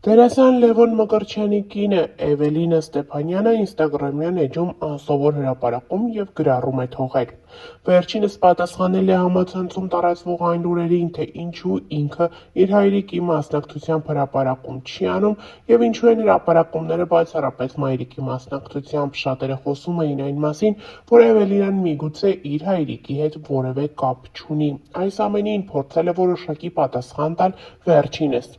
Դերասան Լևոն Մկրտչյանի կինը Էվելինա Ստեփանյանը ինստագրամյան էջում անսովոր հրապարակում և գրառում է թողել։ Վերջինս պատասխանել է համացանցում տարածվող այն լուրերին, թե ինչու ինքը իր հայրիկի մասնակցությամբ հրապարակում չի անում և ինչու են հրապարակումները բացառապես մայրիկի մասնակցությամբ։ Շատերը խոսում էին այն մասին, որ Էվելինան միգուցե իր հայրիկի հետ որևէ կապ չունի։ Այս ամենին փորձել է որոշակի պատասխան տալ վերջինս։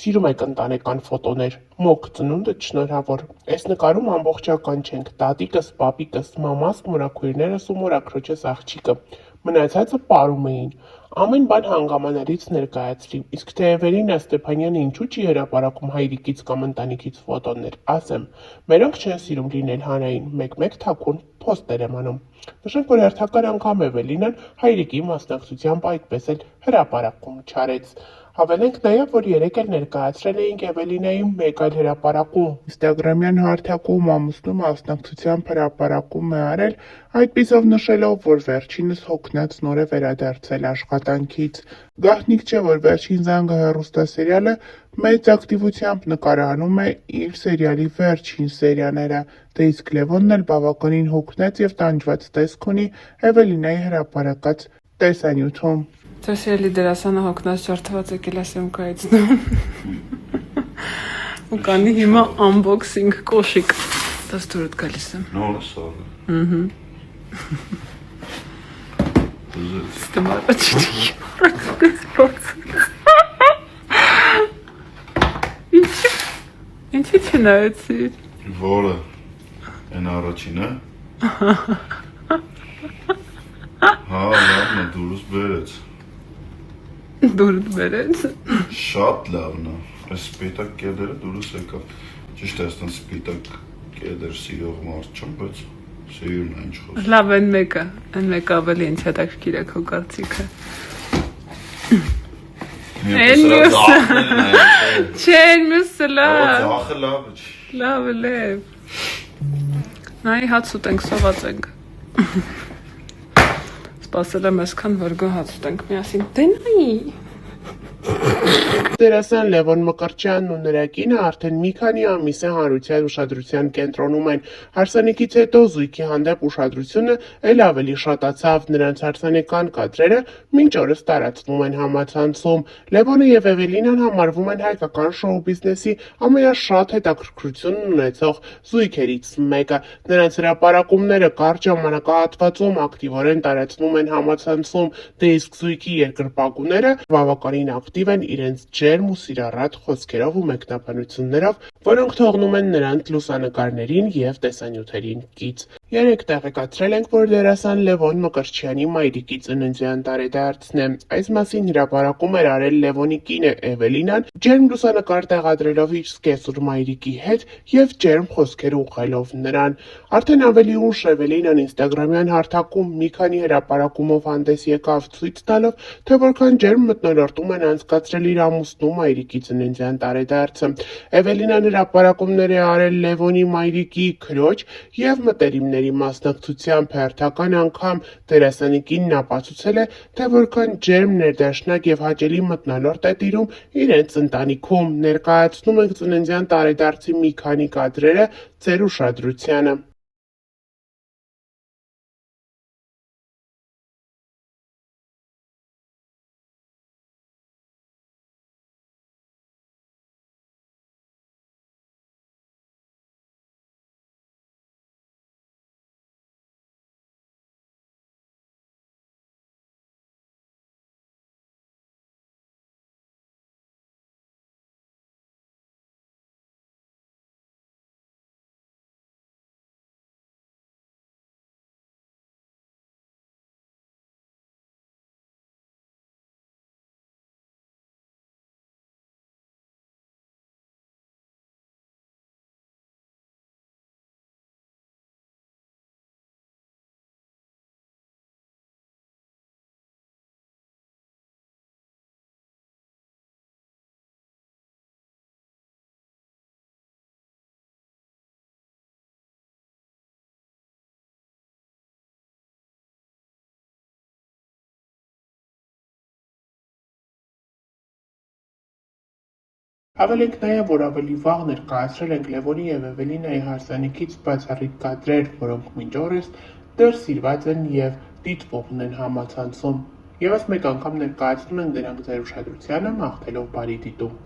Սիրում եք ընտանեկան ֆոտոներ, մոգ ծնունդդ շնորհավոր։ Էս նկարում ամբողջական չենք, տատիկս, պապիկս, մամաս, մորաքույրներս ու մորաքրոջս աղջիկը, մնացածը պարում էին։ Ամեն բան հանգամանալից ներկայացրի, իսկ թե Էվելինա Ստեփանյանը ինչու չի հրապարակում հայրիկից կամ ընտանիքից ֆոտոներ, ասեմ, մերոնք չեն սիրում լինել հանրային, մեկ-մեկ թաքուն փոստեր եմ անում։ Նշենք, որ հերթական անգամ Էվելինան հայրիկի մասնակցությամբ այդպես էլ հրապարակում չարեց։ Հավելենք նաև, որ երեկ էլ ներկայացրել էինք Էվելինայի մեկ այլ հրապարակում։ Ինստագրամյան հարթակում ամուսնու մասնակցությամբ հրապարակում է արել, այդպիսով նշելով, որ վերջինս հոգնած նոր է վերադարձել աշխատանքից։ Գաղտնիք չէ, որ Վերջին զանգը հեռուստասերիալը մեծ ակտիվությամբ նկարահանում է իր սերիալի վերջին սերիաները, դե իսկ Լևոնն էլ բավականին հոգնած և տանջված տեսք ունի Էվելինայի հրապարակած տեսանյութում։ Ձեր սիրելի դերասանը հոգնած ջարդված եկել է սյոմքայից ու կանի հիմա unboxing կոշիկ։ Դες դուրդ գալիս եմ։ Նոր է սարը։ Ստմարը չի։ Ինչի չնայեցիր։ Որը են առաջինը։ Հա, լավն է, դուրս բերեց։ Դուրդ բերեց։ Շատ լավն է։ Այս սպիտակ կեդերը դուրս եկավ։ Ճիշտ է, այստեղ սպիտակ կեդեր սիրող մարդ չեմ, բայց սիրուն է ինչ խոսք։ Լավ, այն մեկը ավելի ինձ հետաքրքիր է քո կարծիքը։ Այն մյուսը։ Չէ, մյուսը լավ։ Ձախը լավ է։ Լավ է։ Նայ հաց ուտենք, սոված ենք։ Սպասել եմ այսքան, որ գո հաց ուտենք միասին։ Դե նայ։ Դերասան Լևոն Մկրտչյանն ու նրա կինը արդեն մի քանի ամիս է հանրության ուշադրության կենտրոնում են։ Հարսանիքից հետո զույգի հանդեպ ուշադրությունը էլ ավելի շատացավ, նրանց հարսանեկան կադրերը մինչ օրս տարածվում են համացանցում։ Լևոնը և Էվելինան համարվում են հայկական շոու բիզնեսի ամենաշատ հետաքրքրություն ունեցող զույգերից մեկը։ Նրանց հրապարակումները կարճ ժամանակահատվածում ակտիվորեն տարածվում են համացանցում, դե իսկ զույգի երկրպագուները բավականին ակտիվ են իրենց ջերմ ու սիրառատ խոսքերով ու մեկնաբանություններով, որոնք թողնում են նրանց լուսանկարներին և տեսանյութերին կից։ Երեկ տեղեկացրել ենք, որ դերասան Լևոն Մկրտչյանի մայրիկի ծննդյան տարեդարձն է։ Այս մասին հրապարակում էր արել Լևոնի կինը Էվելինան, ջերմ լուսանկար տեղադրելով իր սկեսուր մայրիկի հետ և ջերմ խոսքեր ուղղելով նրան։ Արդեն ավելի ուշ Էվելինան ինստագրամյան հարթակում մի քանի հրապարակումով հանդես եկավ, ցույց տալով, թե որքան ջերմ մթնոլորտում են անցկացրել իր ամուսնու մայրիկի ծննդյան տարեդարձը։ Էվելինան հրապարակումներ է արել Լևոնի մայրիկի, քրոջ և մտերիմների մասնակցությամբ։ Հերթական անգամ դերասանի կինն ապացուցել է, թե որքան ջերմ, ներդաշնակ և հաճելի մթնոլորտ է տիրում իրենց ընտանիքում։ Ներկայացնում ենք ծննդյան տարեդարձի մի քանի կադրերը ձեր ուշադրությանը։ Հավելենք նաև, որ ավելի վաղ ներկայացրել ենք Լևոնի և Էվելինայի հարսանիքից բացառիկ կադրեր, որոնք մինչ օրս դեռ սիրված են և դիտվողն են համացանցում։ Եվս մեկ անգամ ներկայացնում ենք դրանք ձեր ուշադրությանը՝ մաղթելով բարի դիտում։